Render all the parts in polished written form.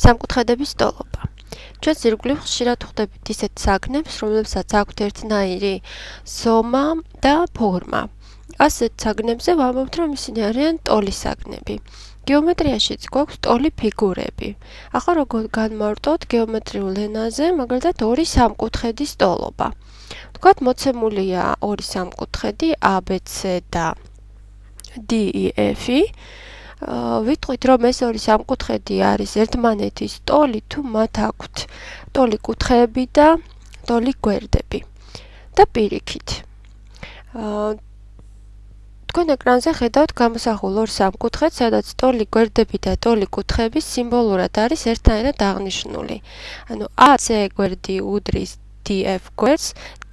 სამკუთხედების ტოლობა. Ჩვენ ირგვლივ ხშირად ვხვდებით ისეთ საგნებს, რომლებსაც აქვთ ერთნაირი ზომა და ფორმა. ასეთ საგნებზე ვამბობთ, რომ ისინი არიან ტოლის საგნები. გეომეტრიაშიც გვაქვს ტოლი ფიგურები. ახლა როგორ განმარტოთ გეომეტრიულ ენაზე, მაგალითად, ორი სამკუთხედის ტოლობა. ვთქვათ, მოცემულია ორი სამკუთხედი ABC და DEF-ი. ვიტყვით, რომ ეს ორი სამკუთხედი არის ერთმანეთის ტოლი, თუ მათ აქვთ ტოლი კუთხეები და ტოლი გვერდები. და პირიქით. თქვენ ეკრანზე ხედავთ გამოსახულ ორ სამკუთხედს, სადაც ტოლი გვერდები და ტოლი კუთხეები სიმბოლურად არის ერთნაირად აღნიშნული. ანუ AC გვერდი უდრის DF გვერდს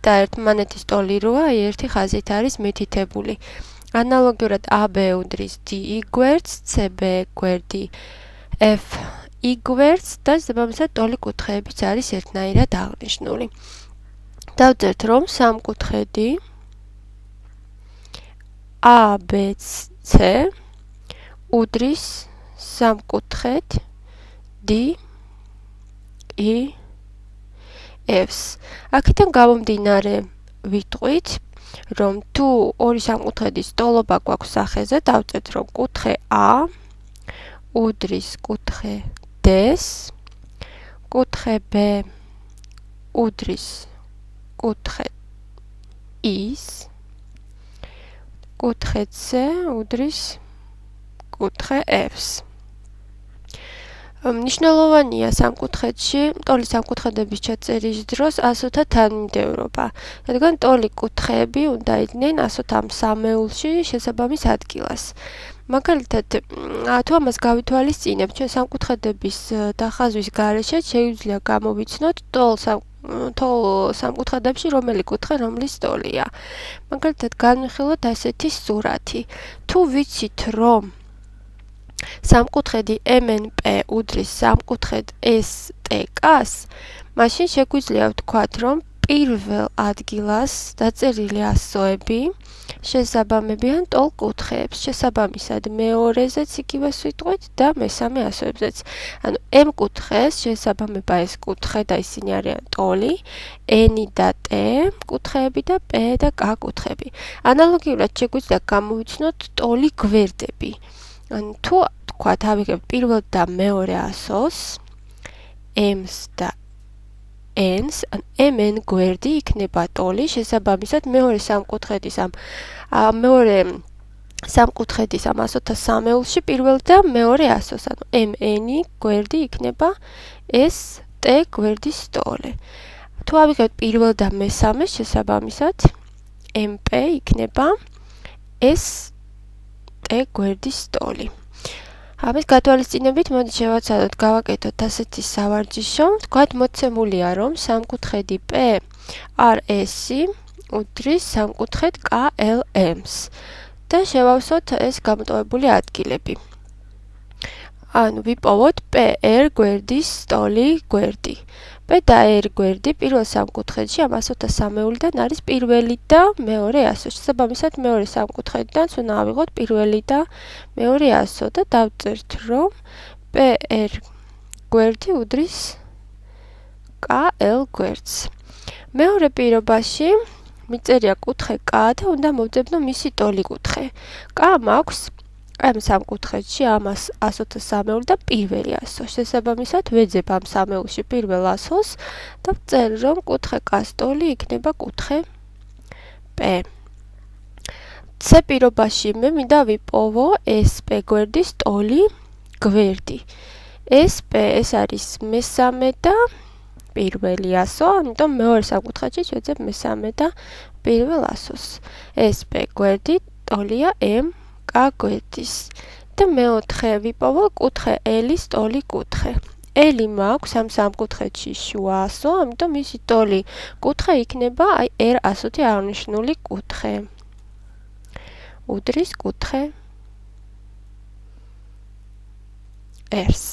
და ერთმანეთის ტოლი როა ერთი ხაზით არის მითითებული. ანალოგიურად AB უდრის DE გვერდს, CB გვერდი FE გვერდს და ზებამისად ტოლი კუთხეებიც არის ერთნაირად აღნიშნული. დავწერთ, რომ სამკუთხედი ABC უდრის სამკუთხედ DEF-ს. აქედან გამომდინარე ვიტყვით, რომ თუ ორი სამკუთხედის ტოლობა გვაქვს სახეზე, დავწერთ, რომ კუთხე A უდრის კუთხე D-ს, კუთხე B უდრის კუთხე E-ს, კუთხე C უდრის კუთხე F-ს. მნიშვნელოვანია სამკუთხედში ტოლის სამკუთხედების ჩაწერის დროს ასოთა თანმიმდევრობა, რადგან ტოლი კუთხეები უნდა იდგნენ ასოთ ამ სამეულში შესაბამის ადგილას. მაგალითად, თუ ამას გავითვალისწინებთ, ჩვენ სამკუთხედების დახაზვის გარეშე შეგვიძლია გამოვიცნოთ ტოლ სამკუთხედებში რომელი კუთხე რომლის ტოლია. მაგალითად, განვიხილოთ ასეთი სურათი. თუ ვიცით, რომ სამკუთხედი MNP უდრის სამკუთხედ STK-ს, მაშინ შეგვიძლია ვთქვათ, რომ პირველ ადგილას დაწერილი ასოები შესაბამებიან ტოლ კუთხეებს. შესაბამისად მეორეზეც იგივეს ვიტყვით და მესამე ასოებზეც. ანუ M კუთხეს შესაბამება ეს კუთხე და ისინი არიან ტოლი, N და T კუთხეები და P და K კუთხეები. ანალოგიურად შეგვიძლია გამოვიცნოთ ტოლი გვერდები. ანუ თუ თქვათ, ავიღებთ პირველ და მეორე ასოს, M-ს და N-ს, ან MN გვერდი იქნება ტოლი, შესაბამისად მეორე სამკუთხედის ამ ასოთა სამეულში პირველ და მეორე ასოს, ანუ MN-ი გვერდი იქნება ST გვერდის ტოლი. თუ ავიღებთ პირველ და მესამეს, შესაბამისად MP იქნება ST გვერდის ტოლი. ამის გათვალისწინებით მოდი შევაცადოთ, გავაკეთოთ ასეთი სავარჯიშო. ვთქვათ, მოცემულია, რომ სამკუთხედი PRS-ი უდრის სამკუთხედ KLM-ს და შევავსოთ ეს გამოტოვებული ადგილები. ანუ ვიპოვოთ PR გვერდის ტოლი გვერდი. P და R გვერდი პირველ სამკუთხედში ამ ასოთა სამეულიდან არის პირველი და მეორე ასო. შესაბამისად მეორე სამკუთხედიდან უნდა ავიღოთ პირველი და მეორე ასო და დავწერთ, რომ PR გვერდი უდრის KL გვერდს. მეორე პირობაში მიწერია კუთხე K და უნდა მოვძებნო მისი ტოლი კუთხე. K მაქვს ამ სამკუთხედში ამას ასოთა სამეული და პირველი ასო. შესაბამისად ვეძებ ამ სამეულში პირველ ასოს და ვწერ, რომ კუთხე K-ს ტოლი იქნება კუთხე P. C პირობაში მე მინდა ვიპოვო SP გვერდის ტოლი გვერდი. SP ეს არის მესამე და პირველი ასო, ამიტომ მეორე სამკუთხედში ვეძებ მესამე და პირველ ასოს. SP გვერდი ტოლია MK გვერდის და მეოთხე ვიპოვო კუთხე L-ის ტოლი კუთხე. L-ი მაქვს ამ სამკუთხედში შუა ასო, ამიტომ მისი ტოლი კუთხე იქნება აი R ასოთი აღნიშნული კუთხე. უდრის კუთხე R-ს.